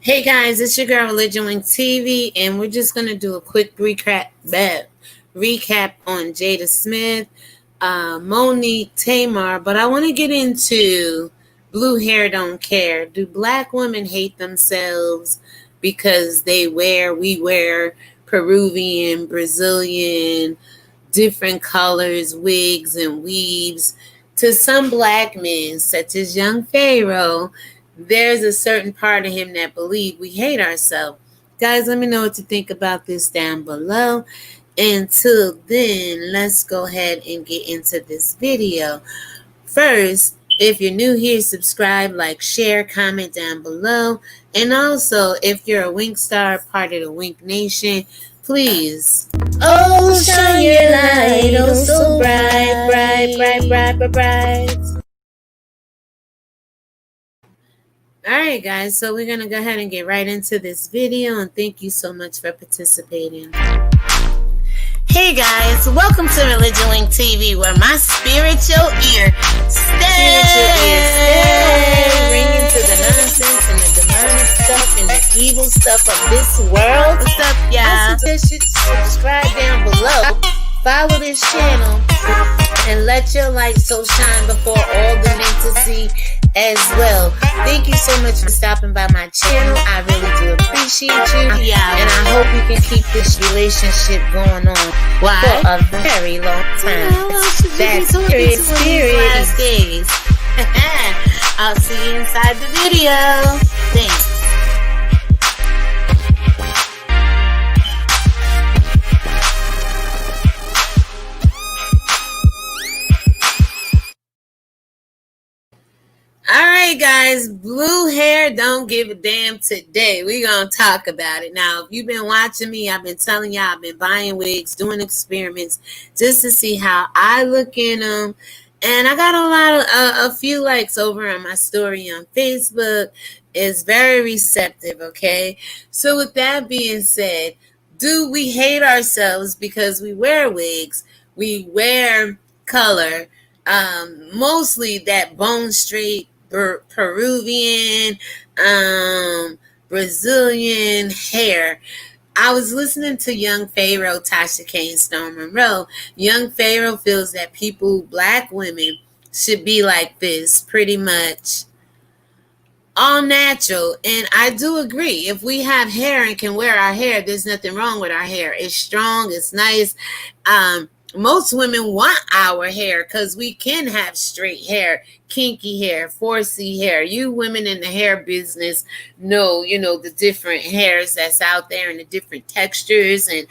Hey guys, it's your girl ReligionWinked TV, and we're just gonna do a quick recap on Jada Smith, Monique Tamar. But I want to get into blue hair don't care. Do black women hate themselves because we wear Peruvian, Brazilian, different colors, wigs and weaves? To some black men, such as young Pharoah, there's a certain part of him that believe we hate ourselves. Guys, let me know what you think about this down below. Until then, let's go ahead and get into this video. First, if you're new here, subscribe, like, share, comment down below. And also, if you're a Wink Star, part of the Wink Nation, please. Oh, shine your light, oh so bright, bright, bright, bright, bright, bright. Alright guys, so we're going to go ahead and get right into this video, and thank you so much for participating. Hey guys, welcome to ReligionWinked TV, where my spiritual ear stays ringing to the nonsense and the demonic stuff and the evil stuff of this world. What's up, y'all? I suggest you subscribe down below, follow this channel, and let your light so shine before all the men to see as well. Thank you so much for stopping by my channel. I really do appreciate you. And I hope we can keep this relationship going on for a very long time. That's spirit these days. I'll see you inside the video. Thanks. Alright guys, blue hair don't give a damn today. We're going to talk about it. Now, if you've been watching me, I've been telling y'all, I've been buying wigs, doing experiments just to see how I look in them. And I got a few likes over on my story on Facebook. It's very receptive, okay? So with that being said, do we hate ourselves because we wear wigs? We wear color, mostly that bone straight Peruvian, Brazilian hair. I was listening to Young Pharoah, Tasha Kane, Stone Monroe. Young Pharoah feels that black women, should be like this, pretty much all natural. And I do agree. If we have hair and can wear our hair, there's nothing wrong with our hair. It's strong, it's nice. Most women want our hair because we can have straight hair, kinky hair, 4C hair. You women in the hair business know, the different hairs that's out there and the different textures. And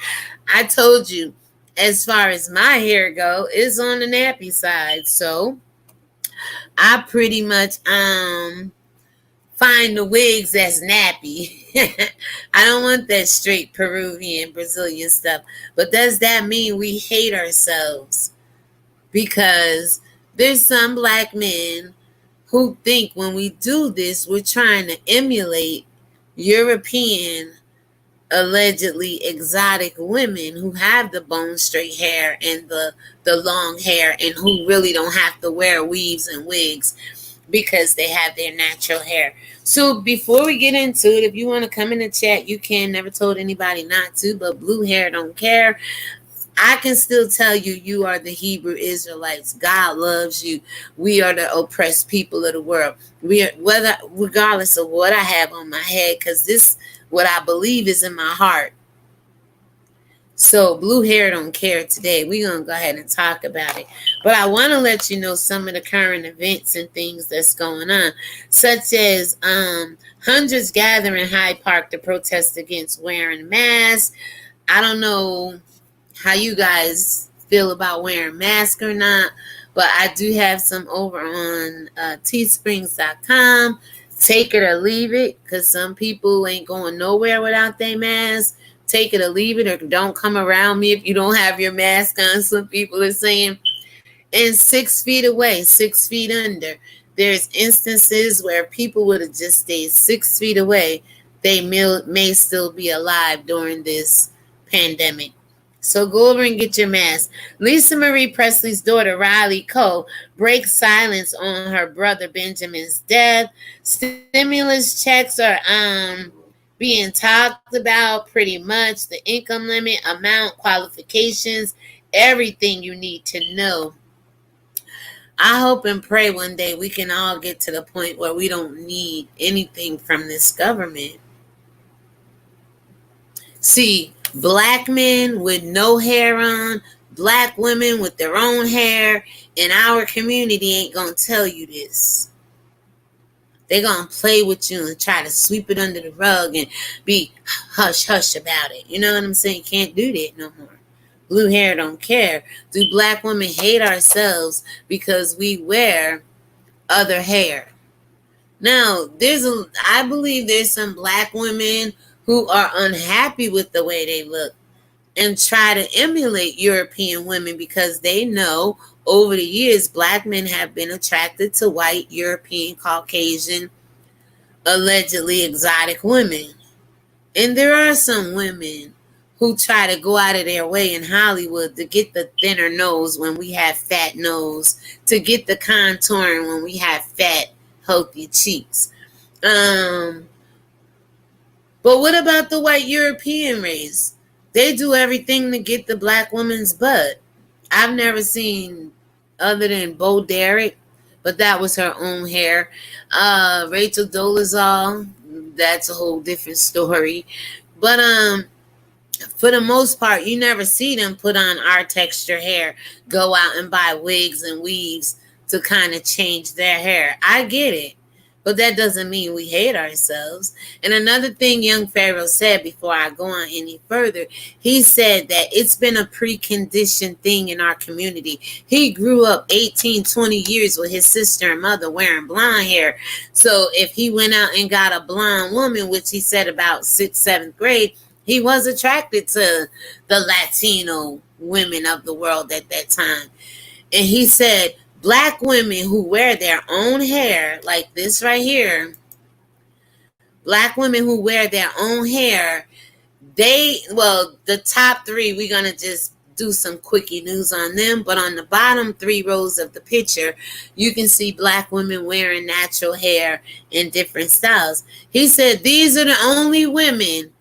I told you, as far as my hair go, it's on the nappy side. So I pretty much find the wigs that's nappy. I don't want that straight Peruvian, Brazilian stuff. But does that mean we hate ourselves? Because there's some black men who think when we do this, we're trying to emulate European, allegedly exotic women who have the bone straight hair and the long hair, and who really don't have to wear weaves and wigs because they have their natural hair. So before we get into it, if you want to come in the chat, you can. Never told anybody not to, but blue hair don't care. I can still tell you, you are the Hebrew Israelites. God loves you. We are the oppressed people of the world. Regardless of what I have on my head, because this, what I believe, is in my heart. So blue hair don't care today. We're going to go ahead and talk about it. But I want to let you know some of the current events and things that's going on, such as hundreds gather in Hyde Park to protest against wearing masks. I don't know how you guys feel about wearing masks or not, but I do have some over on teesprings.com. Take it or leave it, because some people ain't going nowhere without their mask. Take it or leave it, or don't come around me if you don't have your mask on, some people are saying. And 6 feet away, 6 feet under. There's instances where people would have just stayed 6 feet away. They may still be alive during this pandemic. So go over and get your mask. Lisa Marie Presley's daughter, Riley Cole, breaks silence on her brother Benjamin's death. Stimulus checks are being talked about pretty much. The income limit, amount, qualifications, everything you need to know. I hope and pray one day we can all get to the point where we don't need anything from this government. See, black men with no hair on, black women with their own hair in our community ain't gonna tell you this. They're gonna play with you and try to sweep it under the rug and be hush hush about it. You know what I'm saying? Can't do that no more. Blue hair don't care. Do black women hate ourselves because we wear other hair? Now, I believe there's some black women who are unhappy with the way they look and try to emulate European women because they know over the years black men have been attracted to white, European, Caucasian, allegedly exotic women. And there are some women who try to go out of their way in Hollywood to get the thinner nose when we have fat nose, to get the contouring when we have fat, healthy cheeks. But what about the white European race? They do everything to get the black woman's butt. I've never seen, other than Bo Derek, but that was her own hair. Rachel Dolezal, that's a whole different story. But for the most part, you never see them put on our texture hair, go out and buy wigs and weaves to kind of change their hair. I get it, but that doesn't mean we hate ourselves. And another thing young Pharoah said before I go on any further, he said that it's been a preconditioned thing in our community. He grew up 18, 20 years with his sister and mother wearing blonde hair. So if he went out and got a blonde woman, which he said about 6th, 7th grade, he was attracted to the Latino women of the world at that time. And he said, black women who wear their own hair, like this right here, black women who wear their own hair, the top 3, we're going to just do some quickie news on them. But on the bottom 3 rows of the picture, you can see black women wearing natural hair in different styles. He said these are the only women.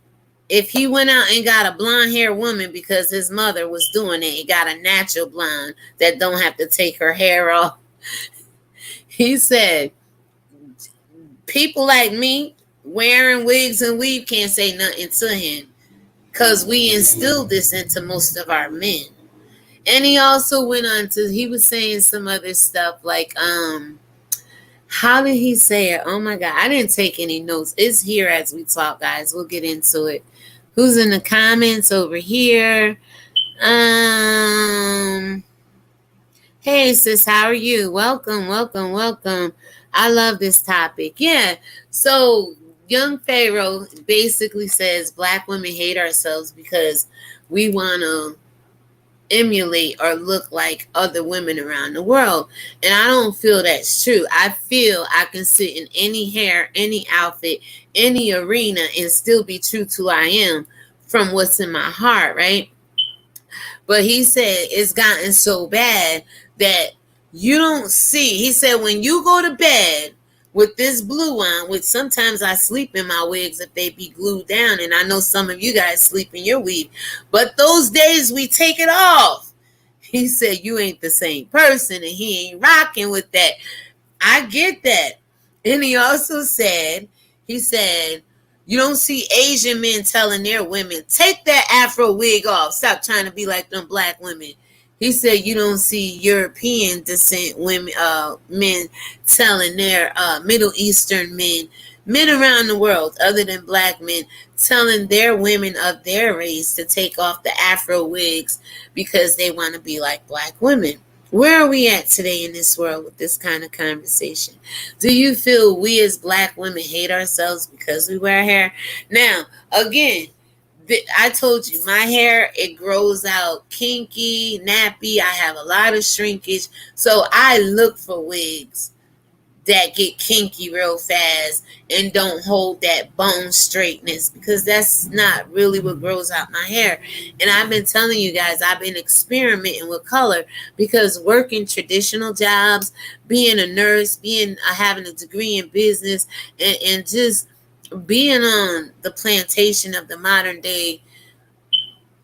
If he went out and got a blonde hair woman because his mother was doing it, he got a natural blonde that don't have to take her hair off. He said, people like me wearing wigs and weave can't say nothing to him because we instilled this into most of our men. And he also went on to, he was saying some other stuff like, how did he say it? Oh my God, I didn't take any notes. It's here as we talk, guys. We'll get into it. Who's in the comments over here? Hey sis, how are you? Welcome, welcome, welcome. I love this topic. Yeah. So young Pharoah basically says black women hate ourselves because we want to emulate or look like other women around the world. And I don't feel that's true. I feel I can sit in any hair, any outfit, any arena and still be true to who I am from what's in my heart, right? But he said it's gotten so bad that you don't see. He said when you go to bed with this blue on, which sometimes I sleep in my wigs if they be glued down, and I know some of you guys sleep in your weave, but those days we take it off. He said you ain't the same person, and he ain't rocking with that. I get that. And he also said, you don't see Asian men telling their women, take that Afro wig off. Stop trying to be like them black women. He said you don't see European descent women, men telling their Middle Eastern men around the world, other than black men, telling their women of their race to take off the Afro wigs because they want to be like black women. Where are we at today in this world with this kind of conversation? Do you feel we as black women hate ourselves because we wear hair? Now, again, I told you, my hair, it grows out kinky, nappy. I have a lot of shrinkage. So I look for wigs that get kinky real fast and don't hold that bone straightness, because that's not really what grows out my hair. And I've been telling you guys, I've been experimenting with color because working traditional jobs, being a nurse, having a degree in business, and just being on the plantation of the modern day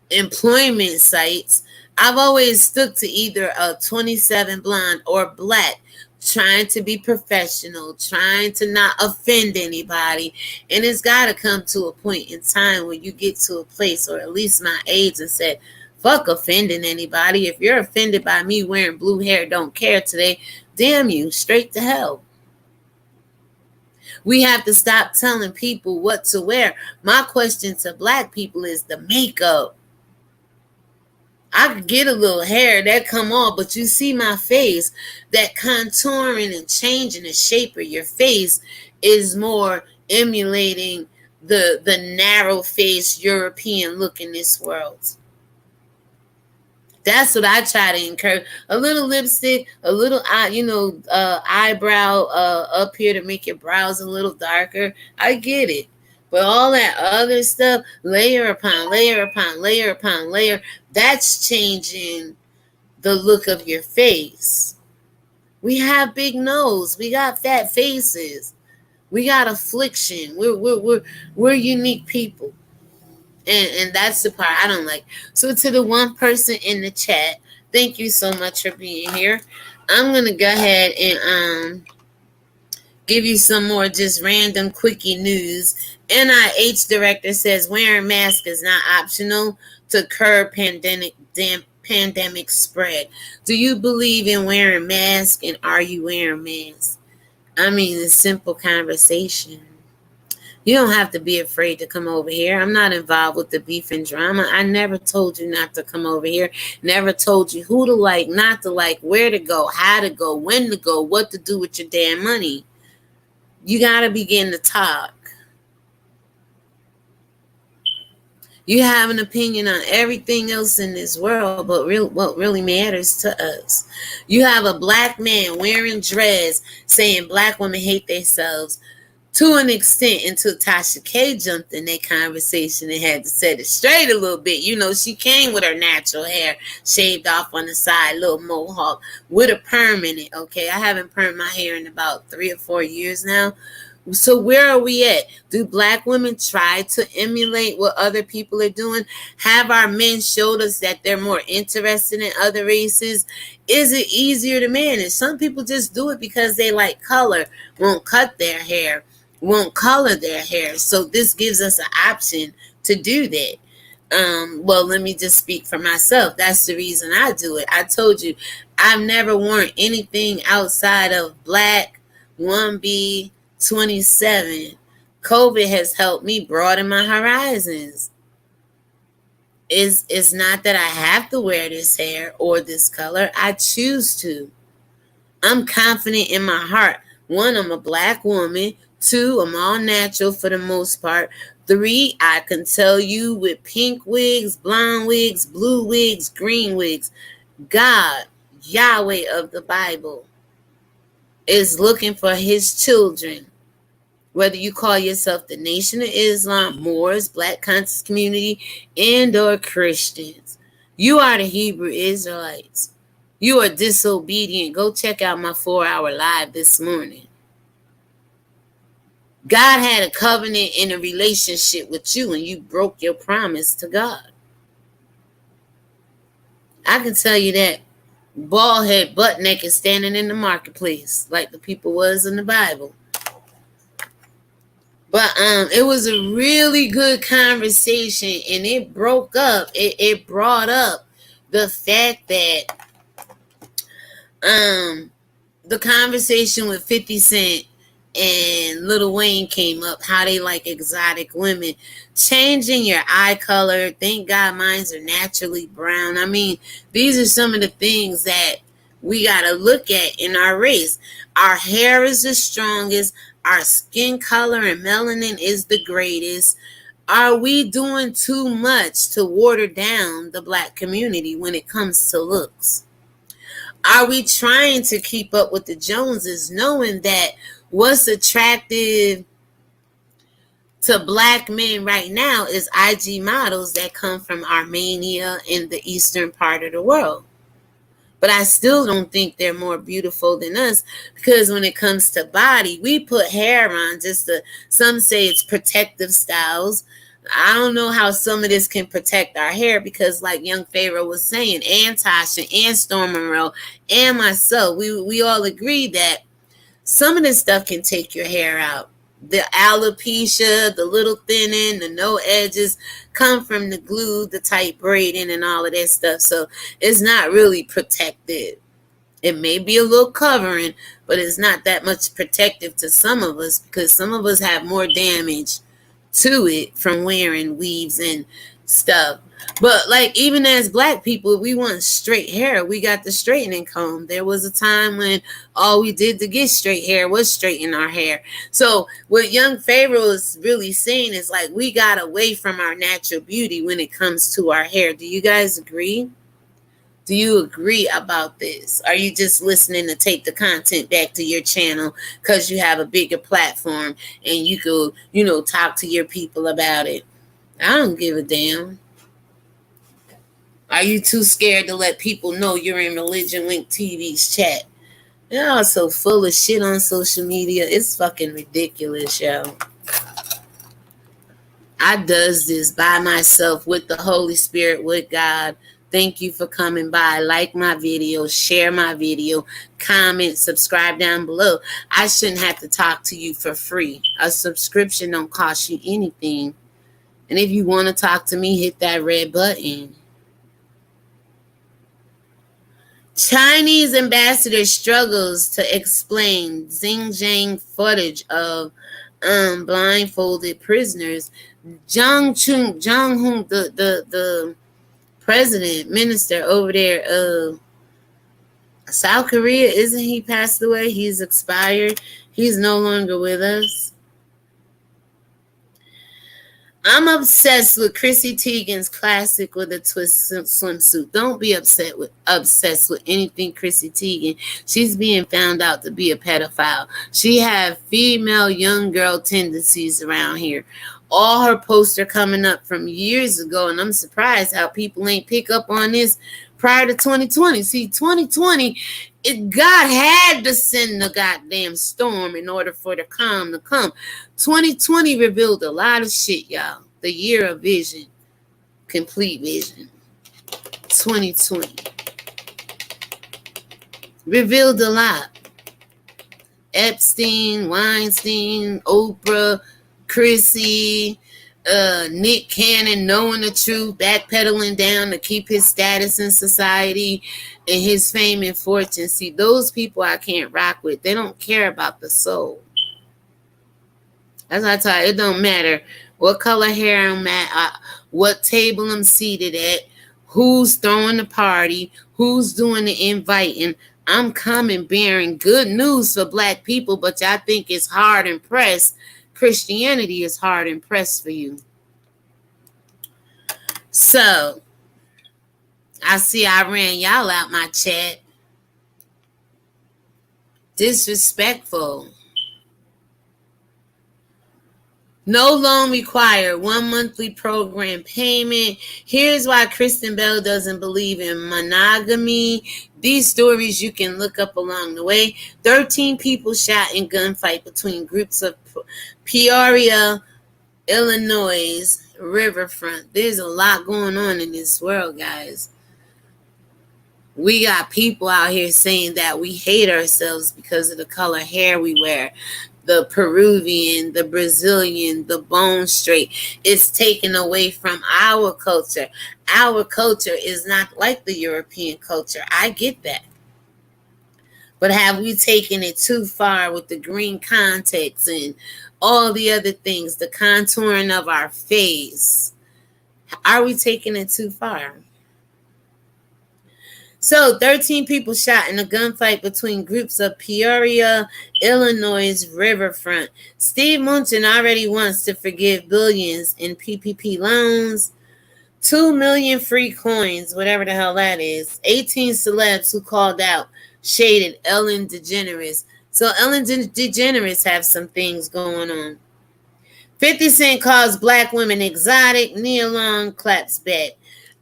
employment sites, I've always stuck to either a 27 blonde or black, trying to be professional, trying to not offend anybody. And it's got to come to a point in time where you get to a place, or at least my age, and said, fuck offending anybody. If you're offended by me wearing blue hair, don't care today, damn you, straight to hell. We have to stop telling people what to wear. My question to black people is the makeup. I could get a little hair that come off, but you see my face, that contouring and changing the shape of your face is more emulating the narrow face European look in this world. That's what I try to encourage. A little lipstick, a little eyebrow up here to make your brows a little darker. I get it. But all that other stuff, layer upon layer upon layer upon layer, that's changing the look of your face. We have big nose. We got fat faces. We got affliction. We're unique people. And that's the part I don't like. So to the one person in the chat, thank you so much for being here. I'm going to go ahead and give you some more just random quickie news. NIH director says wearing masks is not optional to curb pandemic spread. Do you believe in wearing masks, and are you wearing masks? I mean, it's simple conversation. You don't have to be afraid to come over here. I'm not involved with the beef and drama. I never told you not to come over here. Never told you who to like, not to like, where to go, how to go, when to go, what to do with your damn money. You got to begin to talk. You have an opinion on everything else in this world, but what really matters to us. You have a black man wearing dreads saying black women hate themselves to an extent, until Tasha K jumped in that conversation and had to set it straight a little bit. You know, she came with her natural hair shaved off on the side, little mohawk with a perm in it. Okay, I haven't permed my hair in about 3 or 4 years now. So where are we at? Do black women try to emulate what other people are doing? Have our men showed us that they're more interested in other races? Is it easier to manage? Some people just do it because they like color, won't cut their hair, won't color their hair. So this gives us an option to do that. Well, let me just speak for myself. That's the reason I do it. I told you, I've never worn anything outside of black, 1B, 27. COVID has helped me broaden my horizons. It's not that I have to wear this hair or this color. I choose to. I'm confident in my heart. 1, I'm a black woman. 2, I'm all natural for the most part. 3, I can tell you with pink wigs, blonde wigs, blue wigs, green wigs, God, Yahweh of the Bible, is looking for his children. Whether you call yourself the Nation of Islam, Moors, Black Conscious Community, and or Christians, you are the Hebrew Israelites. You are disobedient. Go check out my 4-hour live this morning. God had a covenant in a relationship with you, and you broke your promise to God. I can tell you that. Bald head, butt naked, standing in the marketplace like the people was in the Bible. But it was a really good conversation, and it broke up. It brought up the fact that the conversation with 50 Cent and Lil Wayne came up, how they like exotic women. Changing your eye color. Thank God mines are naturally brown. I mean, these are some of the things that we got to look at in our race. Our hair is the strongest. Our skin color and melanin is the greatest. Are we doing too much to water down the black community when it comes to looks? Are we trying to keep up with the Joneses, knowing that what's attractive to black men right now is IG models that come from Armenia in the eastern part of the world? But I still don't think they're more beautiful than us, because when it comes to body, we put hair on just to, some say it's protective styles. I don't know how some of this can protect our hair, because like young Pharoah was saying, and Tasha and Storm Monroe and myself, we all agree that some of this stuff can take your hair out. The alopecia, the little thinning, the no edges come from the glue, the tight braiding, and all of that stuff. So it's not really protected. It may be a little covering, but it's not that much protective to some of us, because some of us have more damage to it from wearing weaves and stuff. But like, even as black people, we want straight hair. We got the straightening comb. There was a time when all we did to get straight hair was straighten our hair. So what young Pharoah is really saying is like, we got away from our natural beauty when it comes to our hair. Do you guys agree? Do you agree about this? Are you just listening to take the content back to your channel because you have a bigger platform and you could, talk to your people about it? I don't give a damn. Are you too scared to let people know you're in ReligionWinked TV's chat? Y'all so full of shit on social media. It's fucking ridiculous, yo. I does this by myself with the Holy Spirit, with God. Thank you for coming by. Like my video, share my video, comment, subscribe down below. I shouldn't have to talk to you for free. A subscription don't cost you anything. And if you want to talk to me, hit that red button. Chinese ambassador struggles to explain Xinjiang footage of blindfolded prisoners. Zhang Hong, the president, minister over there, South Korea, isn't he passed away? He's expired. He's no longer with us. I'm obsessed with Chrissy Teigen's classic with a twist swimsuit. Don't be obsessed with anything Chrissy Teigen. She's being found out to be a pedophile. She had female young girl tendencies around here. All her posts are coming up from years ago, and I'm surprised how people ain't pick up on this prior to 2020. See, 2020, God had to send the goddamn storm in order for the calm to come. 2020 revealed a lot of shit, y'all. The year of vision. Complete vision. 2020. Revealed a lot. Epstein, Weinstein, Oprah, Chrissy, Nick Cannon knowing the truth, backpedaling down to keep his status in society and his fame and fortune. See, those people I can't rock with. They don't care about the soul. That's what I tell you. It don't matter what color hair I'm at, what table I'm seated at, who's throwing the party, who's doing the inviting. I'm coming bearing good news for black people, but y'all think it's hard and pressed. Christianity is hard and pressed for you. So, I see I ran y'all out my chat. Disrespectful. No loan required. 1 monthly program payment. Here's why Kristen Bell doesn't believe in monogamy. These stories you can look up along the way. 13 people shot in gunfight between groups of Peoria, Illinois riverfront. There's a lot going on in this world, guys. We got people out here saying that we hate ourselves because of the color hair we wear. The Peruvian, the Brazilian, the bone straight. It's taken away from our culture. Our culture is not like the European culture. I get that. But have we taken it too far with the green context and all the other things, the contouring of our face? Are we taking it too far? So, 13 people shot in a gunfight between groups of Peoria, Illinois riverfront. Steve Mnuchin already wants to forgive billions in PPP loans. 2 million free coins, whatever the hell that is. 18 celebs who called out, shaded Ellen DeGeneres. So Ellen DeGeneres have some things going on. 50 Cent calls black women exotic. Nia Long claps back.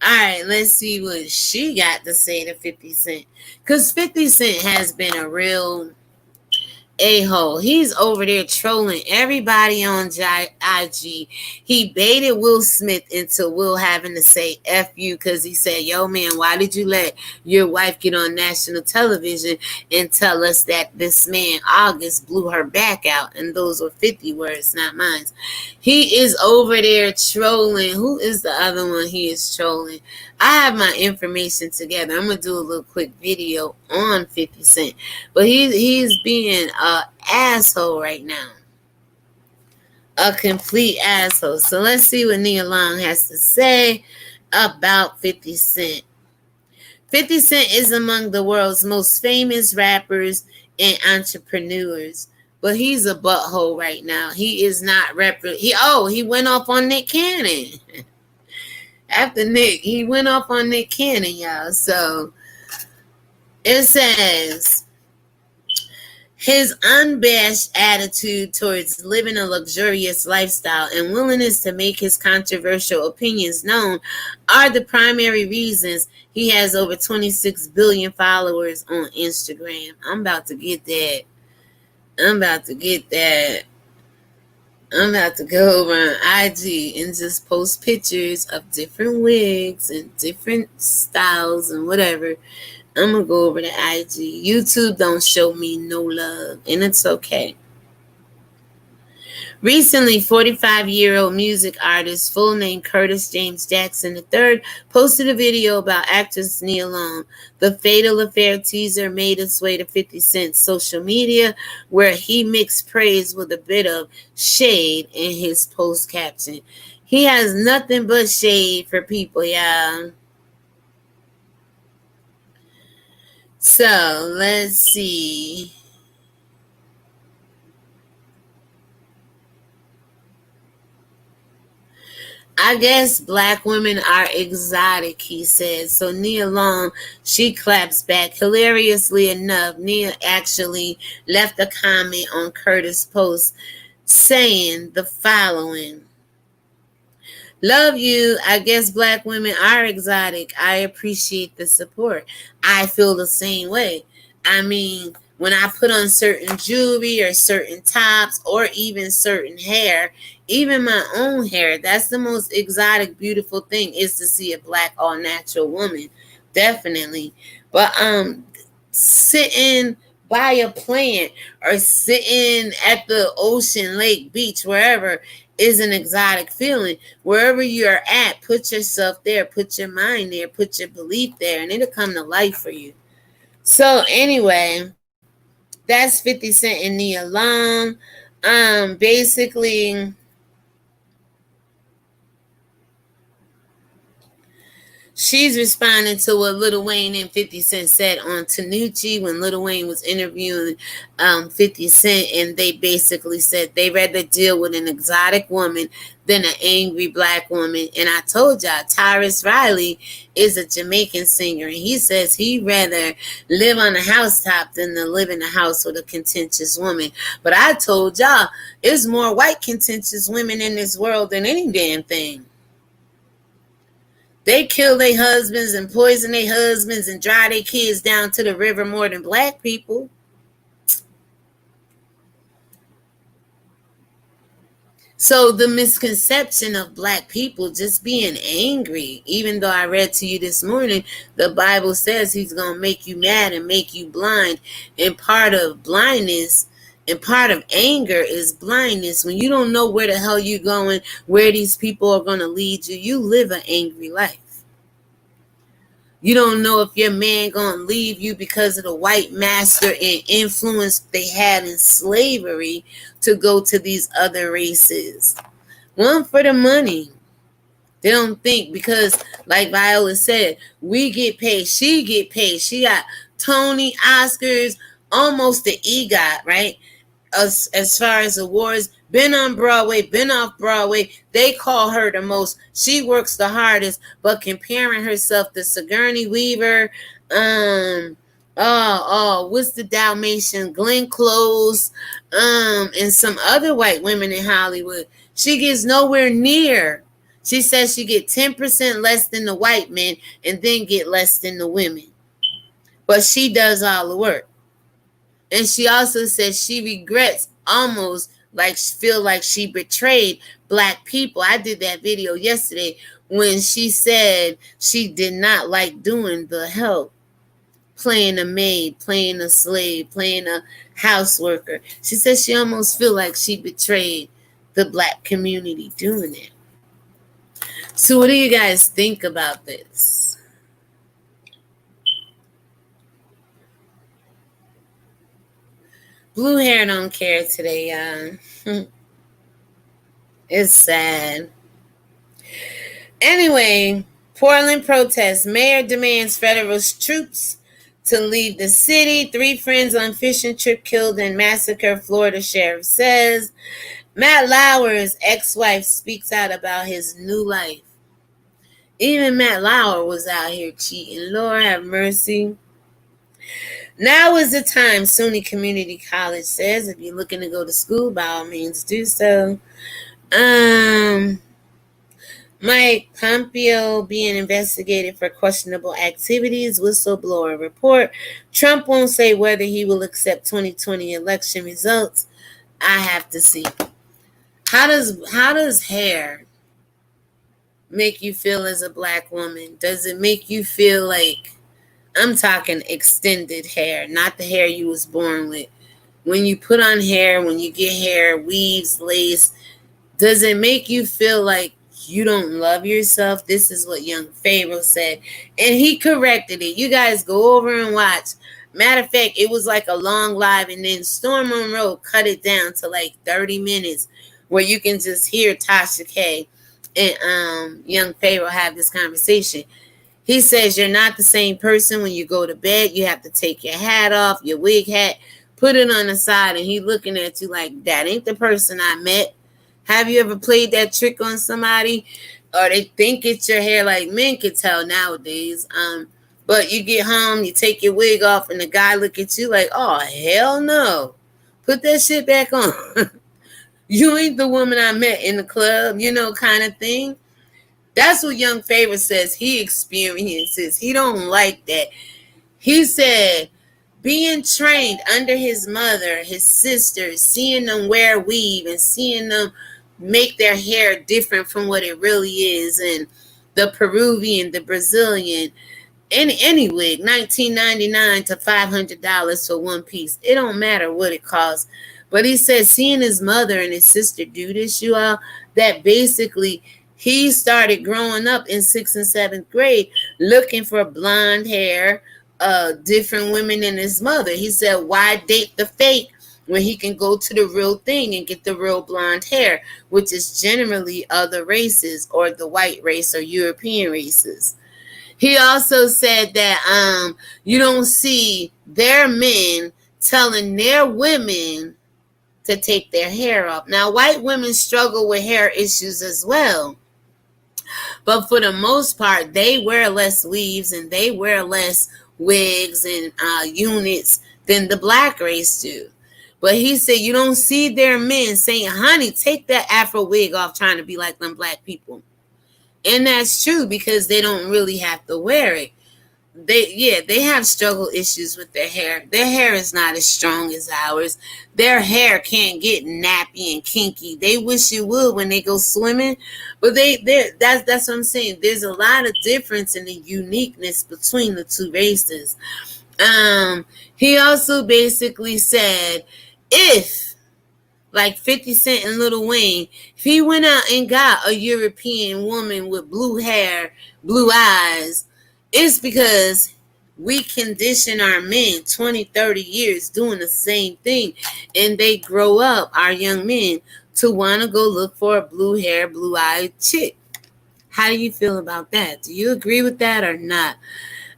All right, let's see what she got to say to 50 Cent. Because 50 Cent has been a real a-hole. He's over there trolling everybody on IG. He baited Will Smith into Will having to say F you because he said, yo, man, why did you let your wife get on national television and tell us that this man, August, blew her back out? And those were 50 words, not mine. He is over there trolling. Who is the other one he is trolling? I have my information together. I'm going to do a little quick video on 50 Cent. But he's being an asshole right now. A complete asshole. So let's see what Nia Long has to say about 50 Cent. 50 Cent is among the world's most famous rappers and entrepreneurs. But he's a butthole right now. He is not he went off on Nick Cannon. After Nick, he went off on Nick Cannon, y'all. So it says, his unabashed attitude towards living a luxurious lifestyle and willingness to make his controversial opinions known are the primary reasons he has over 26 billion followers on Instagram. I'm about to get that. I'm about to go over on IG and just post pictures of different wigs and different styles and whatever. I'm going to go over to IG. YouTube don't show me no love, and it's okay. Recently, 45-year-old music artist, full name Curtis James Jackson III, posted a video about actress Nia Long. The Fatal Affair teaser made its way to 50 Cent's social media, where he mixed praise with a bit of shade in his post caption. He has nothing but shade for people, y'all. So, let's see. I guess black women are exotic, he said. So Nia Long, she claps back. Hilariously enough, Nia actually left a comment on Curtis' post saying the following. Love you. I guess black women are exotic. I appreciate the support. I feel the same way. I mean, when I put on certain jewelry or certain tops or even certain hair, even my own hair, that's the most exotic, beautiful thing, is to see a black, all natural woman. Definitely. But sitting by a plant or sitting at the ocean, lake, beach, wherever, is an exotic feeling. Wherever you're at, put yourself there, put your mind there, put your belief there, and it'll come to life for you. So anyway, that's 50 Cent and Nia Long. Basically, she's responding to what Lil Wayne and 50 Cent said on Tanucci when Lil Wayne was interviewing 50 Cent, and they basically said they rather deal with an exotic woman than an angry black woman. And I told y'all, Tyrus Riley is a Jamaican singer, and he says he'd rather live on a housetop than to live in a house with a contentious woman. But I told y'all, there's more white contentious women in this world than any damn thing. They kill their husbands and poison their husbands and drive their kids down to the river more than black people. So the misconception of black people just being angry, even though I read to you this morning, the Bible says he's going to make you mad and make you blind. And part of blindness and part of anger is blindness. When you don't know where the hell you're going, where these people are going to lead you, you live an angry life. You don't know if your man going to leave you because of the white master and influence they had in slavery to go to these other races. One, for the money. They don't think, because like Viola said, we get paid. She get paid. She got Tony, Oscars, almost the EGOT, right? As far as awards, been on Broadway, been off Broadway. They call her the most. She works the hardest, but comparing herself to Sigourney Weaver, what's the Dalmatian, Glenn Close, and some other white women in Hollywood, she gets nowhere near. She says she get 10% less than the white men and then get less than the women. But she does all the work. And she also says she regrets almost like feel like she betrayed black people. I did that video yesterday when she said she did not like doing the help, playing a maid, playing a slave, playing a house worker. She says she almost feel like she betrayed the black community doing it. So what do you guys think about this? Blue hair don't care today, y'all. It's sad. Anyway, Portland protests. Mayor demands federal troops to leave the city. 3 friends on fishing trip killed in massacre, Florida sheriff says. Matt Lauer's ex-wife speaks out about his new life. Even Matt Lauer was out here cheating. Lord have mercy. Now is the time, SUNY Community College says. If you're looking to go to school, by all means do so. Mike Pompeo being investigated for questionable activities, whistleblower report. Trump won't say whether he will accept 2020 election results. I have to see. How does hair make you feel as a black woman? Does it make you feel like, I'm talking extended hair, not the hair you was born with. When you put on hair, when you get hair, weaves, lace, does it make you feel like you don't love yourself? This is what young Pharoah said. And he corrected it. You guys go over and watch. Matter of fact, it was like a long live, and then Storm Monroe cut it down to like 30 minutes where you can just hear Tasha K and young Pharoah have this conversation. He says you're not the same person when you go to bed. You have to take your hat off, your wig hat, put it on the side, and he looking at you like, that ain't the person I met. Have you ever played that trick on somebody? Or they think it's your hair, like men can tell nowadays. But you get home, you take your wig off, and the guy look at you like, oh, hell no. Put that shit back on. You ain't the woman I met in the club, kind of thing. That's what young Pharoah says he experiences. He don't like that. He said being trained under his mother, his sisters, seeing them wear weave and seeing them make their hair different from what it really is, and the Peruvian, the Brazilian, any wig, $19.99 to $500 for one piece. It don't matter what it costs. But he said seeing his mother and his sister do this, you all, that basically he started growing up in 6th and 7th grade looking for blonde hair, different women than his mother. He said, why date the fake when he can go to the real thing and get the real blonde hair, which is generally other races or the white race or European races. He also said that you don't see their men telling their women to take their hair off. Now, white women struggle with hair issues as well. But for the most part, they wear less weaves and they wear less wigs and units than the black race do. But he said you don't see their men saying, honey, take that Afro wig off trying to be like them black people. And that's true because they don't really have to wear it. They have struggle issues with their hair. Their hair is not as strong as ours. Their hair can't get nappy and kinky. They wish it would when they go swimming, but that's what I'm saying. There's a lot of difference in the uniqueness between the two races. He also basically said, if like 50 Cent and Lil Wayne, if he went out and got a European woman with blue hair, blue eyes, it's because we condition our men 20, 30 years doing the same thing. And they grow up, our young men, to want to go look for a blue hair, blue eyed chick. How do you feel about that? Do you agree with that or not?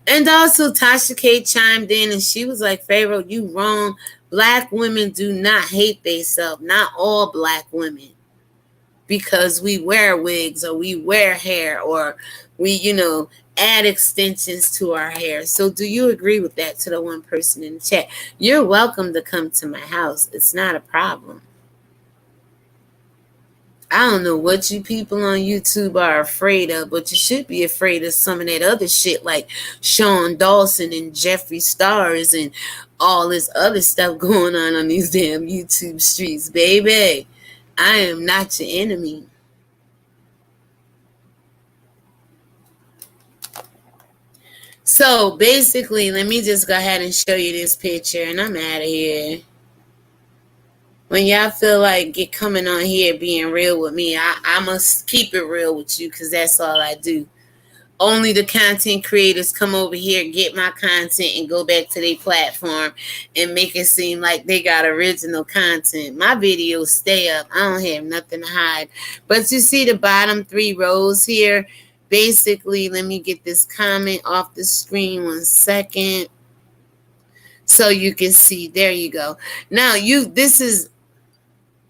And also Tasha K chimed in and she was like, Pharoah, you wrong. Black women do not hate themselves. Not all black women. Because we wear wigs or we wear hair or we, add extensions to our hair. So do you agree with that, to the one person in the chat? You're welcome to come to my house. It's not a problem. I don't know what you people on YouTube are afraid of, but you should be afraid of some of that other shit like Sean Dawson and Jeffree Stars and all this other stuff going on these damn YouTube streets, baby. I am not your enemy. So basically, let me just go ahead and show you this picture, and I'm out of here. When y'all feel like get coming on here being real with me, I must keep it real with you because that's all I do. Only the content creators come over here, get my content, and go back to their platform and make it seem like they got original content. My videos stay up. I don't have nothing to hide. But you see the bottom 3 rows here? Basically, let me get this comment off the screen 1 second so you can see. There you go. Now, this is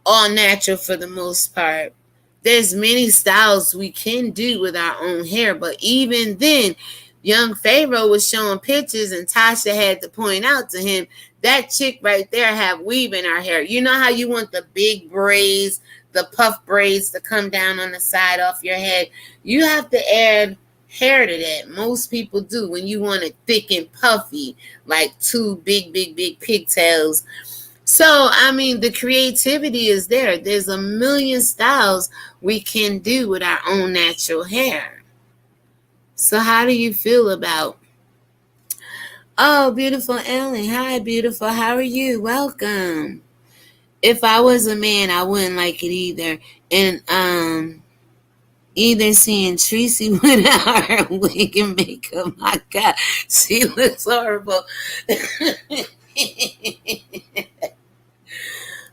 all natural for the most part. There's many styles we can do with our own hair, but even then, young Pharoah was showing pictures and Tasha had to point out to him, that chick right there have weave in her hair. You know how you want the big braids, the puff braids to come down on the side off your head? You have to add hair to that. Most people do when you want it thick and puffy, like 2 big pigtails. So, I mean, the creativity is there. There's a million styles we can do with our own natural hair. So, how do you feel about? Oh, beautiful Ellen. Hi, beautiful. How are you? Welcome. If I was a man, I wouldn't like it either. And either seeing Tracy without her wig and makeup, my God, she looks horrible.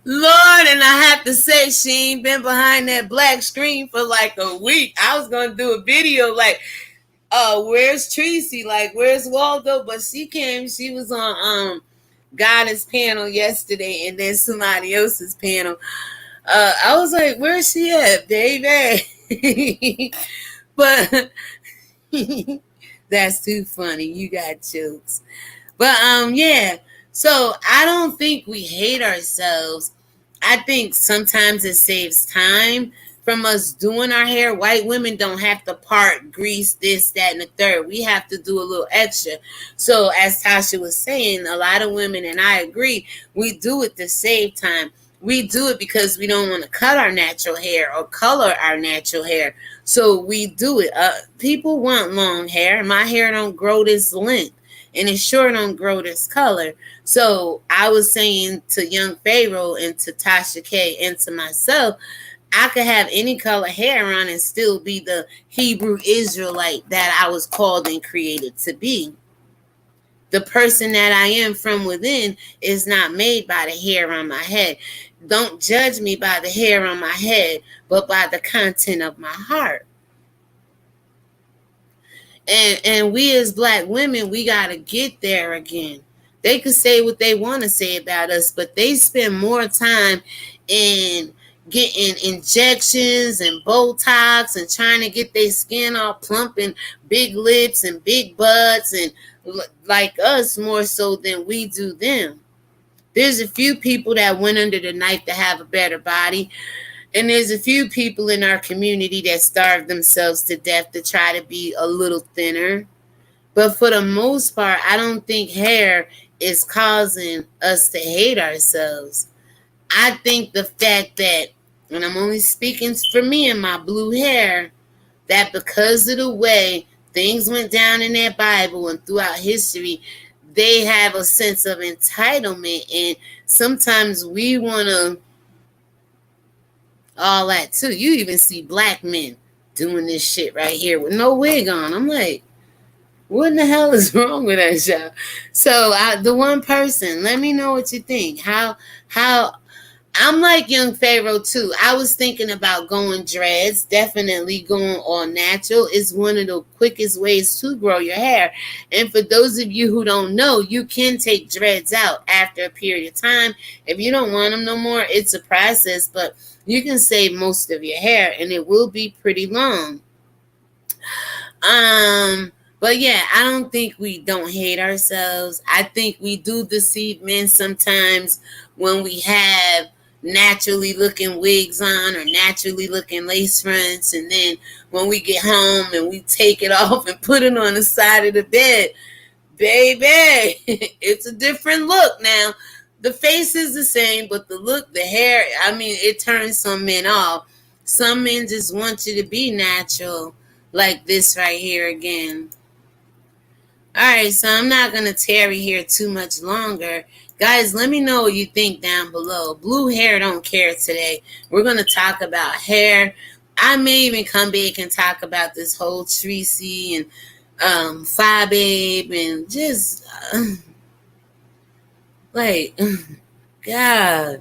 Lord, and I have to say, she ain't been behind that black screen for like a week. I was gonna do a video like, where's Tracy? Like, where's Waldo? But she came. She was on Goddess panel yesterday, and then somebody else's panel. I was like, where's she at, baby? But that's too funny. You got jokes. But yeah. So I don't think we hate ourselves. I think sometimes it saves time from us doing our hair. White women don't have to part, grease, this, that, and the third. We have to do a little extra. So as Tasha was saying, a lot of women, and I agree, we do it to save time. We do it because we don't want to cut our natural hair or color our natural hair. So we do it. People want long hair. My hair don't grow this length. And it sure don't grow this color. So I was saying to young Pharoah and to Tasha K and to myself, I could have any color hair on and still be the Hebrew Israelite that I was called and created to be. The person that I am from within is not made by the hair on my head. Don't judge me by the hair on my head, but by the content of my heart. And we as black women, we got to get there again. They could say what they want to say about us, but they spend more time in getting injections and Botox and trying to get their skin all plump and big lips and big butts and like us more so than we do them. There's a few people that went under the knife to have a better body. And there's a few people in our community that starve themselves to death to try to be a little thinner. But for the most part, I don't think hair is causing us to hate ourselves. I think the fact that, and I'm only speaking for me and my blue hair, that because of the way things went down in that Bible and throughout history, they have a sense of entitlement. And sometimes we want to all that too. You even see black men doing this shit right here with no wig on. I'm like, what in the hell is wrong with that show? So the one person, let me know what you think. How I'm like young Pharoah too. I was thinking about going dreads. Definitely going all natural is one of the quickest ways to grow your hair. And for those of you who don't know, you can take dreads out after a period of time. If you don't want them no more, it's a process, but you can save most of your hair and it will be pretty long. But yeah, I don't think we don't hate ourselves. I think we do deceive men sometimes when we have naturally looking wigs on or naturally looking lace fronts, and then when we get home and we take it off and put it on the side of the bed, baby, it's a different look now. The face is the same, but the look, the hair, I mean, it turns some men off. Some men just want you to be natural, like this right here again. Alright, so I'm not going to tarry here too much longer. Guys, let me know what you think down below. Blue hair don't care today. We're going to talk about hair. I may even come back and talk about this whole Tracy and Phi Babe and just, like, God.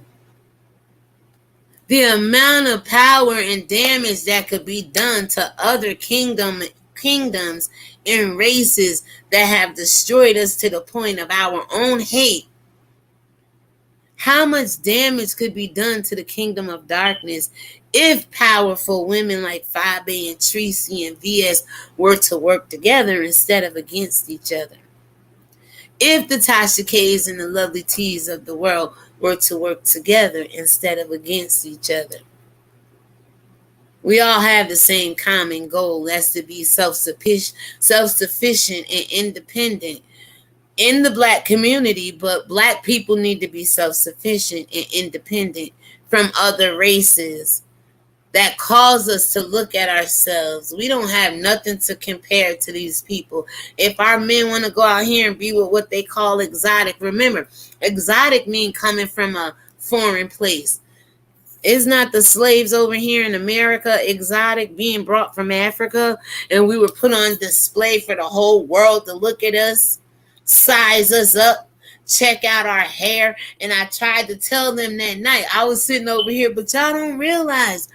The amount of power and damage that could be done to other kingdoms and races that have destroyed us to the point of our own hate. How much damage could be done to the kingdom of darkness if powerful women like Fabe and Tracy and VS were to work together instead of against each other? If the Tasha K's and the Lovely T's of the world were to work together instead of against each other? We all have the same common goal. That's to be self-sufficient and independent in the Black community, but Black people need to be self-sufficient and independent from other races. That cause us to look at ourselves. We don't have nothing to compare to these people. If our men want to go out here and be with what they call exotic, remember, exotic means coming from a foreign place. It's not the slaves over here in America, exotic, being brought from Africa, and we were put on display for the whole world to look at us, size us up, check out our hair. And I tried to tell them that night, I was sitting over here, but y'all don't realize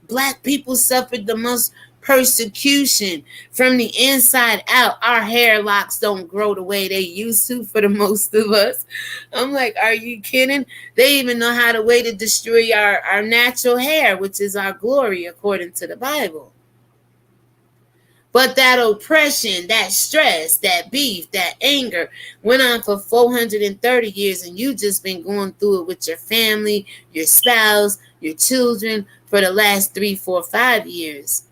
Black people suffered the most persecution from the inside out. Our hair locks don't grow the way they used to for the most of us. I'm like, are you kidding? They even know how to way to destroy our natural hair, which is our glory according to the Bible. But that oppression, that stress, that beef, that anger went on for 430 years, and you just been going through it with your family, your spouse, your children for the last 3, 4, 5 years,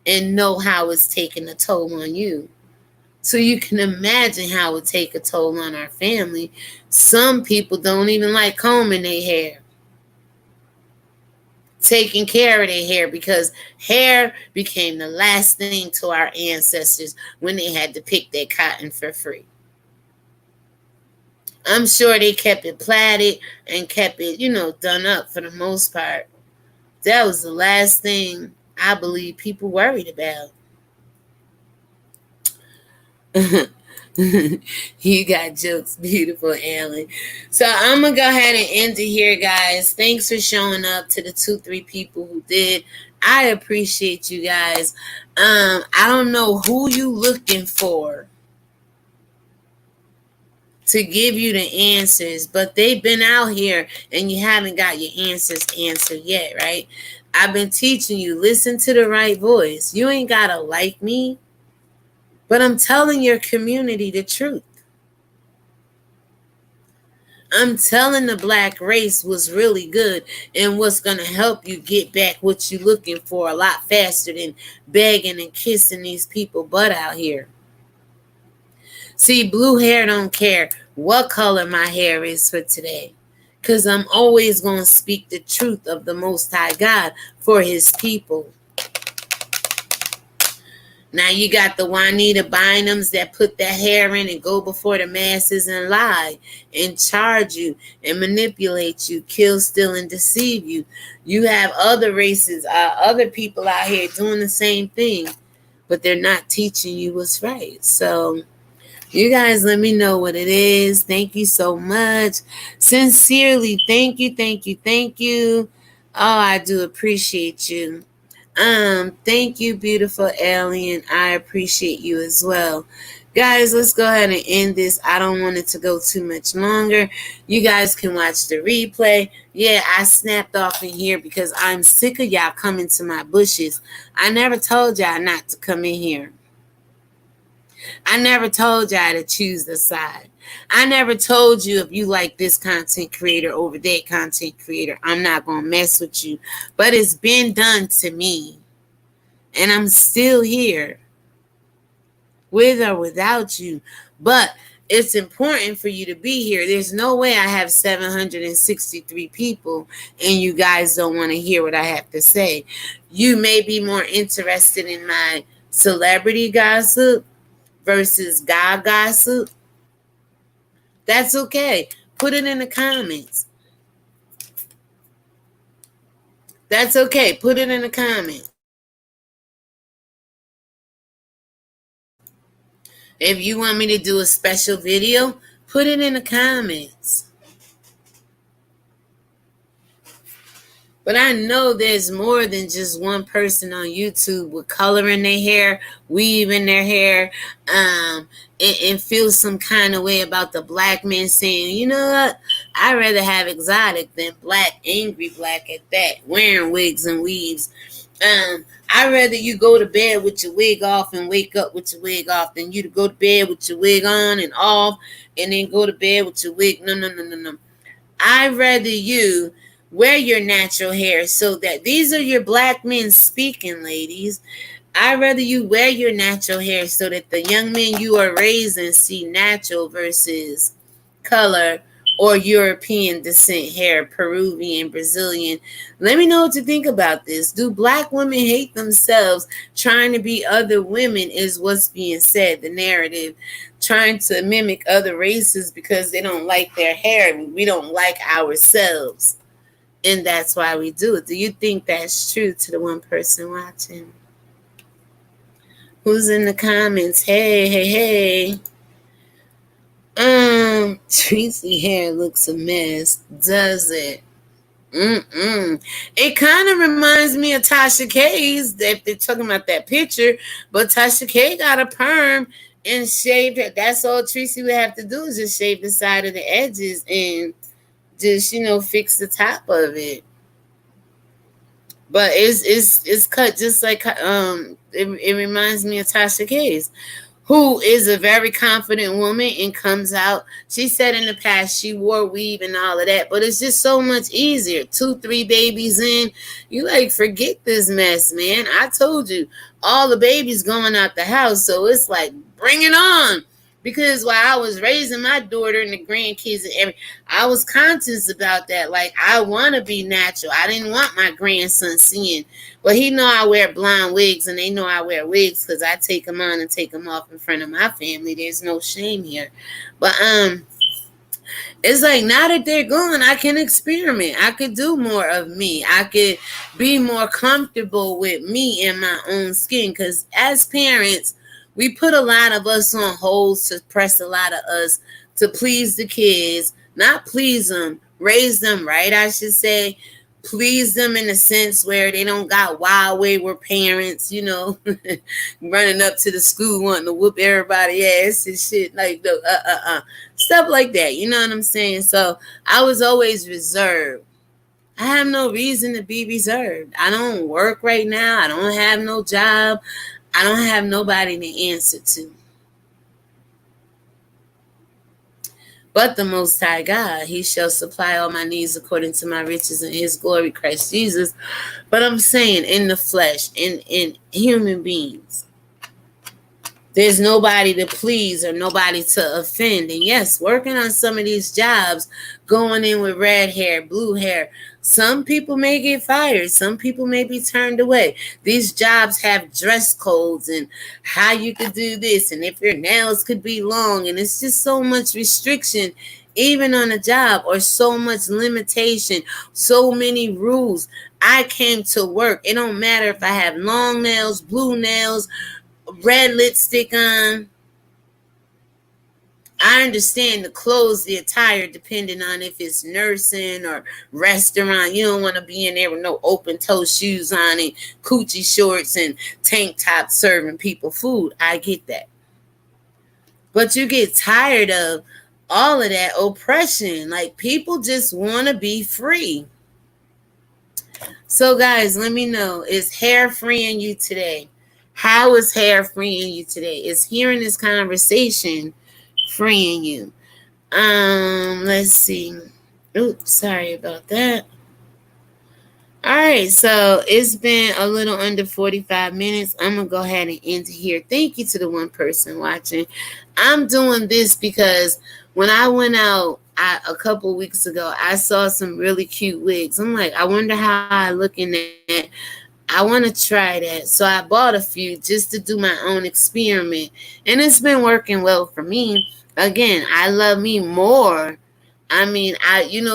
and know how it's taking a toll on you. So you can imagine how it would take a toll on our family. Some people don't even like combing their hair, taking care of their hair, because hair became the last thing to our ancestors when they had to pick their cotton for free. I'm sure they kept it plaited and kept it, done up for the most part. That was the last thing I believe people worried about. You got jokes, beautiful Alan. So I'm going to go ahead and end it here, guys. Thanks for showing up to the 2-3 people who did. I appreciate you guys. I don't know who you looking for to give you the answers, but they've been out here and you haven't got your answers answered yet, right? I've been teaching you, listen to the right voice. You ain't got to like me, but I'm telling your community the truth. I'm telling the Black race was really good and what's going to help you get back what you're looking for a lot faster than begging and kissing these people butt out here. See, blue hair don't care what color my hair is for today, because I'm always going to speak the truth of the Most High God for his people. Now you got the Juanita Bynums that put their hair in and go before the masses and lie and charge you and manipulate you, kill, steal, and deceive you. You have other races, other people out here doing the same thing, but they're not teaching you what's right. So you guys let me know what it is. Thank you so much. Sincerely, thank you, thank you, thank you. Oh, I do appreciate you. Thank you, beautiful alien. I appreciate you as well. Guys, let's go ahead and end this. I don't want it to go too much longer. You guys can watch the replay. Yeah, I snapped off in here because I'm sick of y'all coming to my bushes. I never told y'all not to come in here. I never told y'all to choose the side. I never told you if you like this content creator over that content creator, I'm not going to mess with you. But it's been done to me. And I'm still here, with or without you. But it's important for you to be here. There's no way I have 763 people and you guys don't want to hear what I have to say. You may be more interested in my celebrity gossip versus God gossip. That's okay. Put it in the comments. That's okay. Put it in the comments. If you want me to do a special video, put it in the comments. But I know there's more than just one person on YouTube with color in their hair, weave in their hair, and feel some kind of way about the black men saying, you know what, I'd rather have exotic than black, angry black at that, wearing wigs and weaves. I'd rather you go to bed with your wig off and wake up with your wig off than you to go to bed with your wig on and off and then go to bed with your wig. No. I'd rather you wear your natural hair so that these are your black men speaking, ladies. I'd rather you wear your natural hair so that the young men you are raising see natural versus color or European descent hair, Peruvian, Brazilian. Let me know what you think about this. Do black women hate themselves trying to be other women is what's being said, the narrative. Trying to mimic other races because they don't like their hair. We don't like ourselves. And that's why we do it. Do you think that's true to the one person watching? Who's in the comments? Hey. Tracy hair looks a mess, does it? It kind of reminds me of Tasha K's, if they're talking about that picture, but Tasha K got a perm and shaved it. That's all Tracy would have to do is just shave the side of the edges and just, fix the top of it. But it's cut just like it reminds me of Tasha K's, who is a very confident woman and comes out. She said in the past she wore weave and all of that, but it's just so much easier. 2-3 babies in, you like forget this mess, man. I told you all the babies going out the house, so it's like bring it on. Because while I was raising my daughter and the grandkids and everything, I was conscious about that. Like, I want to be natural. I didn't want my grandson seeing. But he know I wear blonde wigs, and they know I wear wigs because I take them on and take them off in front of my family. There's no shame here. But it's like now that they're gone, I can experiment. I could do more of me. I could be more comfortable with me and my own skin. Because as parents, we put a lot of us on hold to press a lot of us to please the kids, not please them, raise them right, I should say. Please them in a sense where they don't got wild wayward parents, running up to the school wanting to whoop everybody ass and shit like stuff like that. You know what I'm saying? So I was always reserved. I have no reason to be reserved. I don't work right now. I don't have no job. I don't have nobody to answer to. But the Most High God, He shall supply all my needs according to my riches in His glory, Christ Jesus. But I'm saying in the flesh, in human beings. There's nobody to please or nobody to offend. And yes, working on some of these jobs, going in with red hair, blue hair, some people may get fired. Some people may be turned away. These jobs have dress codes and how you could do this and if your nails could be long. And it's just so much restriction, even on a job, or so much limitation, so many rules. I came to work. It don't matter if I have long nails, blue nails, red lipstick on. I understand the clothes, the attire, depending on if it's nursing or restaurant. You don't want to be in there with no open toe shoes on and coochie shorts and tank tops serving people food. I get that. But you get tired of all of that oppression. Like, people just want to be free. So, guys, let me know. Is hair freeing you today? How is hair freeing you today? Is hearing this conversation freeing you? Let's see. Oops, sorry about that. All right, so it's been a little under 45 minutes. I'm going to go ahead and end it here. Thank you to the one person watching. I'm doing this because when I went out a couple weeks ago, I saw some really cute wigs. I'm like, I wonder how I look in that. I want to try that. So I bought a few just to do my own experiment. And it's been working well for me. Again, I love me more. I mean,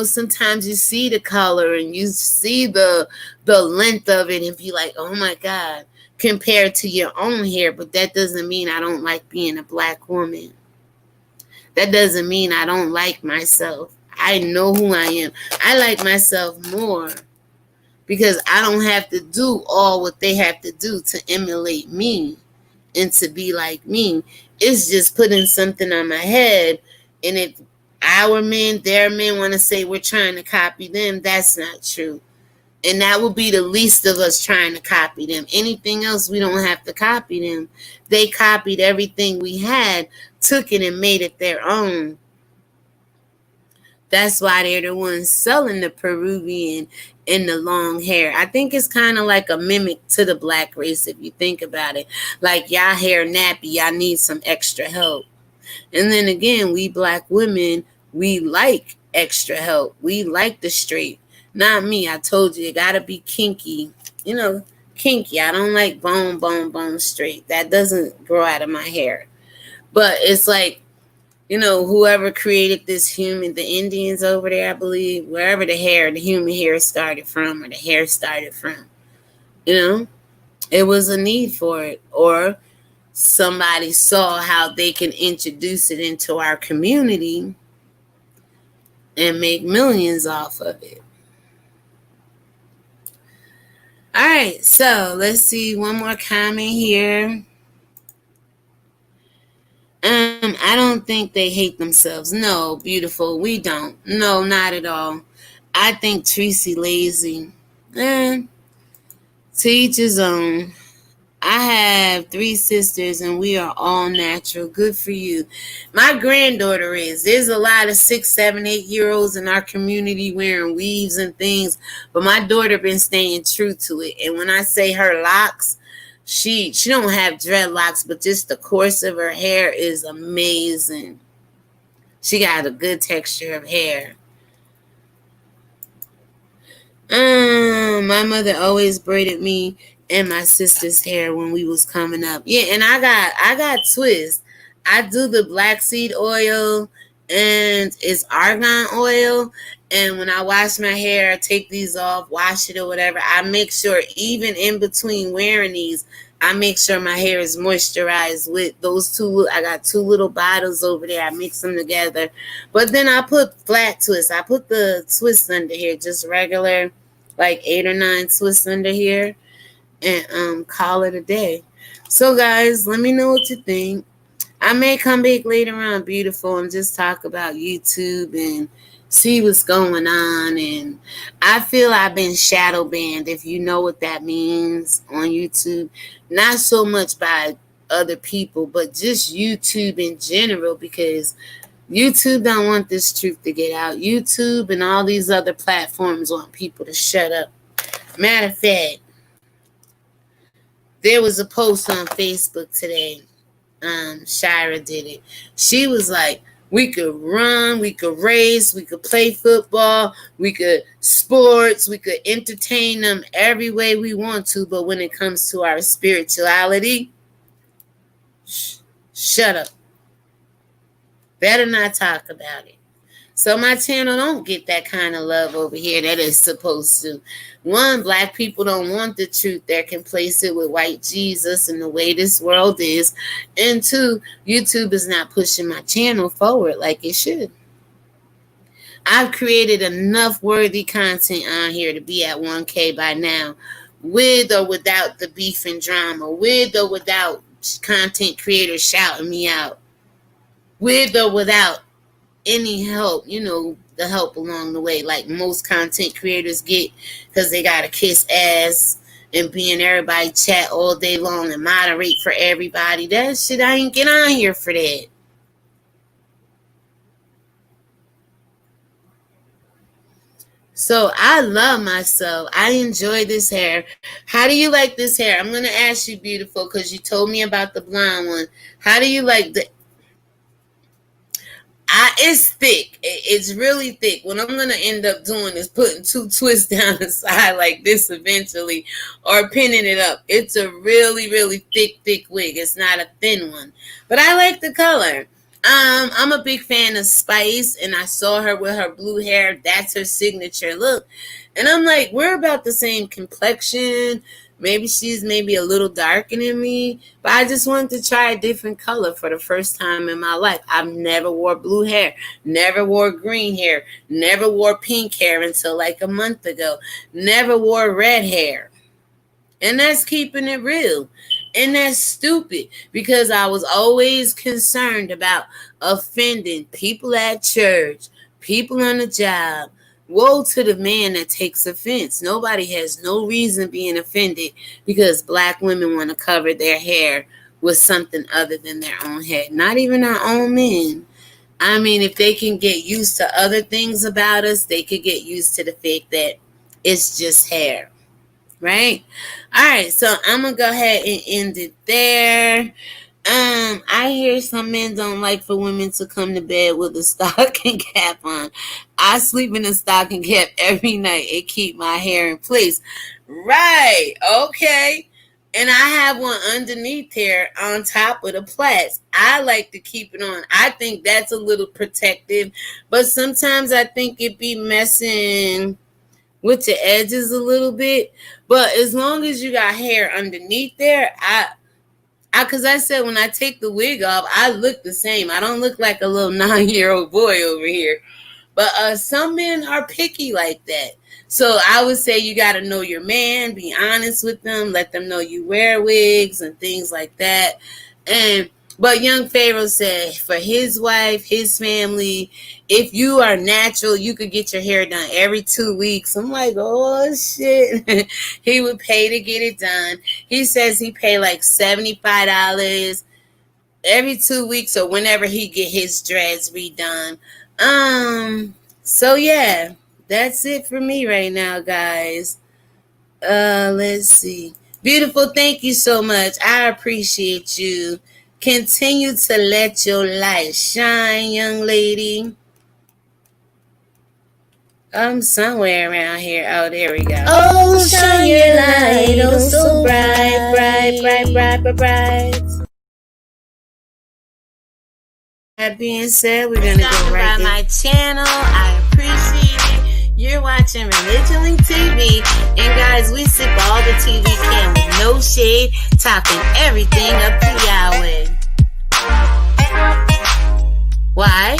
sometimes you see the color and you see the length of it and be like, oh my God, compared to your own hair. But that doesn't mean I don't like being a black woman. That doesn't mean I don't like myself. I know who I am. I like myself more because I don't have to do all what they have to do to emulate me and to be like me. It's just putting something on my head. And if our men, their men want to say we're trying to copy them, that's not true. And that will be the least of us trying to copy them. Anything else, we don't have to copy them. They copied everything we had, took it and made it their own. That's why they're the ones selling the Peruvian and the long hair. I think it's kind of like a mimic to the black race if you think about it. Like, y'all hair nappy, y'all need some extra help. And then again, we black women, we like extra help. We like the straight. Not me. I told you, it got to be kinky. Kinky. I don't like bone straight. That doesn't grow out of my hair. But it's like, whoever created this human, the Indians over there, I believe, wherever the human hair started from or the hair started from, it was a need for it. Or somebody saw how they can introduce it into our community and make millions off of it. All right, so let's see one more comment here. I don't think they hate themselves. No, beautiful, we don't. No, not at all. I think Tracy lazy. To each his own. I have 3 sisters and we are all natural. Good for you. My granddaughter is. There's a lot of 6, 7, 8-year-olds in our community wearing weaves and things, but my daughter been staying true to it. And when I say her locks, she don't have dreadlocks, but just the course of her hair is amazing. She got a good texture of hair. My mother always braided me and my sister's hair when we was coming up. Yeah, and I got twists. I do the black seed oil and it's argan oil. And when I wash my hair, I take these off, wash it or whatever. I make sure even in between wearing these, I make sure my hair is moisturized with those 2. I got 2 little bottles over there. I mix them together. But then I put flat twists. I put the twists under here, just regular, like 8 or 9 twists under here. And call it a day. So guys, let me know what you think. I may come back later on, beautiful, and just talk about YouTube and see what's going on. And I feel I've been shadow banned, if you know what that means, on YouTube. Not so much by other people, but just YouTube in general, because YouTube don't want this truth to get out. YouTube and all these other platforms want people to shut up. Matter of fact, there was a post on Facebook today. Shira did it. She was like, we could run, we could race, we could play football, we could sports, we could entertain them every way we want to, but when it comes to our spirituality, shut up. Better not talk about it. So my channel don't get that kind of love over here that it's supposed to. 1, black people don't want the truth that can place it with white Jesus and the way this world is. And 2, YouTube is not pushing my channel forward like it should. I've created enough worthy content on here to be at 1K by now, with or without the beef and drama, with or without content creators shouting me out, with or without any help, the help along the way, like most content creators get, because they gotta kiss ass and be in everybody chat all day long and moderate for everybody. That shit, I ain't get on here for that. So I love myself. I enjoy this hair. How do you like this hair? I'm going to ask you, beautiful, because you told me about the blonde one. How do you like the... It's thick. It's really thick. What I'm gonna end up doing is putting 2 twists down the side like this eventually, or pinning it up. It's a really, really thick wig. It's not a thin one, but I like the color. I'm a big fan of Spice, and I saw her with her blue hair. That's her signature look, and I'm like, we're about the same complexion. Maybe she's maybe a little darker than me, but I just wanted to try a different color for the first time in my life. I've never wore blue hair, never wore green hair, never wore pink hair until like a month ago, never wore red hair. And that's keeping it real. And that's stupid because I was always concerned about offending people at church, people on the job. Woe to the man that takes offense. Nobody has no reason being offended because black women want to cover their hair with something other than their own head. Not even our own men. I mean, if they can get used to other things about us, they could get used to the fact that it's just hair. Right? All right, so I'm going to go ahead and end it there. I hear some men don't like for women to come to bed with a stocking cap on. I sleep in a stocking cap every night and keep my hair in place. Right, okay. And I have one underneath here on top of the plaits. I like to keep it on. I think that's a little protective, but sometimes I think it be messing with the edges a little bit. But as long as you got hair underneath there, because I said when I take the wig off, I look the same. I don't look like a little 9-year-old boy over here. But some men are picky like that. So I would say you got to know your man, be honest with them, let them know you wear wigs and things like that. But young Pharoah said for his wife, his family, if you are natural, you could get your hair done every 2 weeks. I'm like, oh, shit. He would pay to get it done. He says he paid like $75 every 2 weeks or whenever he get his dreads redone. So, yeah, that's it for me right now, guys. Let's see. Beautiful, thank you so much. I appreciate you. Continue to let your light shine, young lady. I'm somewhere around here. Oh, there we go. Oh, shine your light, oh so bright. That being said, we're going to go right to my channel. I appreciate it. You're watching ReligionWinked TV. And guys, we sip all the TV can with no shade, talking everything up to Yahweh. Why?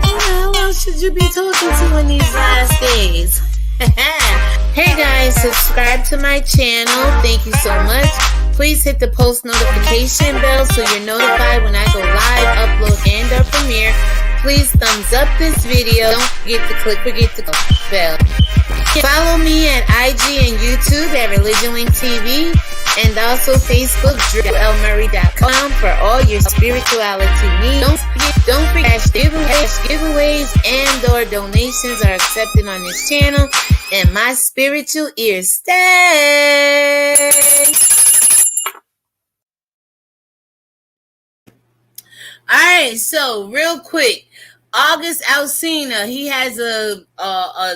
Who else should you be talking to in these last days? Hey guys, subscribe to my channel. Thank you so much. Please hit the post notification bell so you're notified when I go live, upload, and or premiere. Please thumbs up this video. Don't forget to click the bell. Follow me at IG and YouTube at ReligionWinked TV, and also Facebook, DrewLMurray.com for all your spirituality needs. Don't forget giveaways and or donations are accepted on this channel, and my spiritual ears stay. All right, so real quick, August Alsina, he has a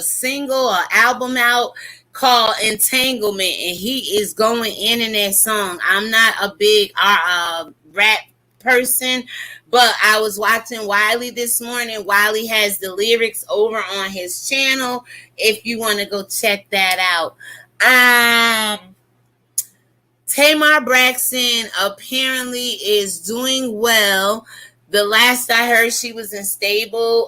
single, an album out called Entanglement, and he is going in that song. I'm not a big rap person, but I was watching Wiley this morning. Wiley has the lyrics over on his channel if you want to go check that out. Tamar Braxton apparently is doing well. The last I heard, she was in stable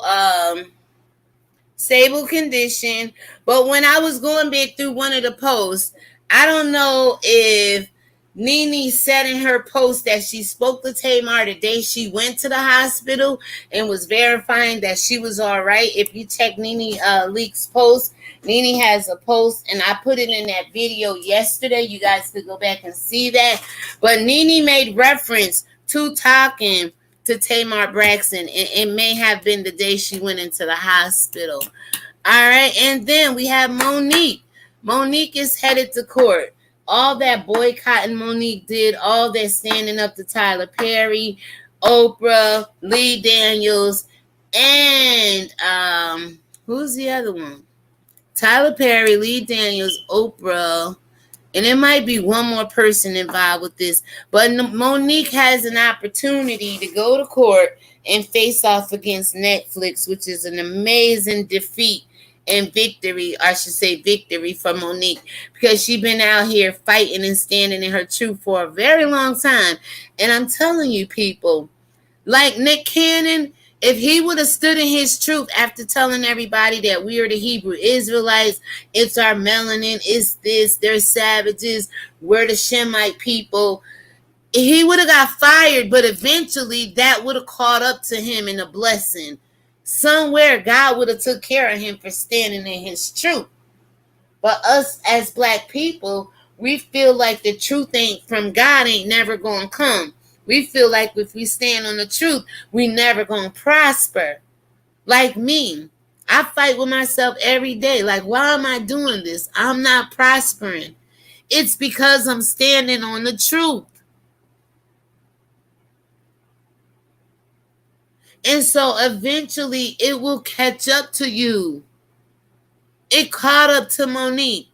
condition. But when I was going back through one of the posts, I don't know if Nene said in her post that she spoke to Tamar the day she went to the hospital and was verifying that she was all right. If you check Nene Leak's post, Nene has a post, and I put it in that video yesterday. You guys could go back and see that. But Nene made reference to talking to Tamar Braxton, and it may have been the day she went into the hospital. All right, and then we have Monique. Monique is headed to court. All that boycotting Monique did, all that standing up to Tyler Perry, Oprah, Lee Daniels, and who's the other one? Tyler Perry, Lee Daniels, Oprah, and there might be one more person involved with this. But Monique has an opportunity to go to court and face off against Netflix, which is an amazing defeat and victory, I should say victory for Monique, because she's been out here fighting and standing in her truth for a very long time. And I'm telling you, people, like Nick Cannon, if he would have stood in his truth after telling everybody that we are the Hebrew Israelites, it's our melanin, it's this, they're savages, we're the Shemite people, he would have got fired, but eventually that would have caught up to him in a blessing. Somewhere God would have took care of him for standing in his truth. But us as black people, we feel like the truth ain't from God ain't never gonna come. We feel like if we stand on the truth, we never gonna prosper. Like me, I fight with myself every day. Like, why am I doing this? I'm not prospering. It's because I'm standing on the truth. And so eventually it will catch up to you. It caught up to Monique.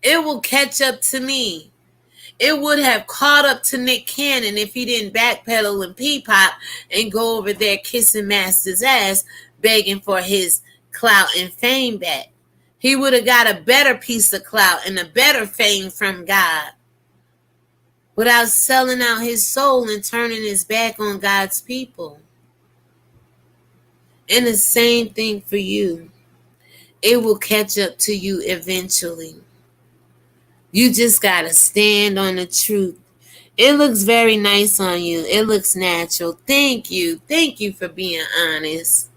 It will catch up to me. It would have caught up to Nick Cannon if he didn't backpedal and pee-pop and go over there kissing Master's ass, begging for his clout and fame back. He would have got a better piece of clout and a better fame from God without selling out his soul and turning his back on God's people. And the same thing for you. It will catch up to you eventually. You just got to stand on the truth. It looks very nice on you. It looks natural. Thank you. Thank you for being honest.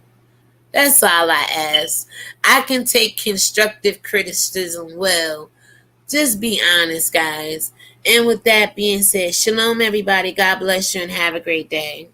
That's all I ask. I can take constructive criticism well. Just be honest, guys. And with that being said, shalom, everybody. God bless you and have a great day.